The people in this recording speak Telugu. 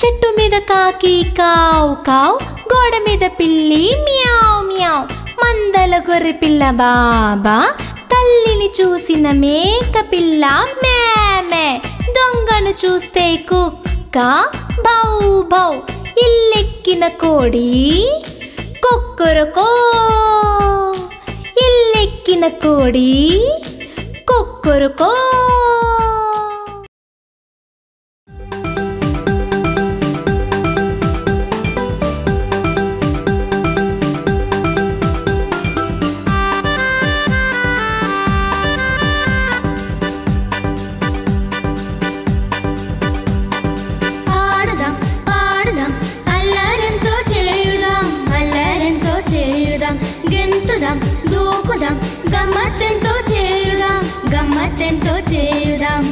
చెట్టు మీద కాకి కావు కావు, గోడ మీద పిల్లి మ్యావ్ మ్యావ్, మందల గొర్రె పిల్ల బాబా, తల్లిని చూసిన మేక పిల్ల మే మే, దొంగను చూస్తే కుక్క భౌ భౌ, ఇల్లెక్కిన కోడి కొక్కరకో, ఇల్లెక్కిన కోడి కొక్కరకో. దూకుదాం గమ్మత్తెంతో చేయుదాం, గమ్మత్తెంతో చేయుదాం.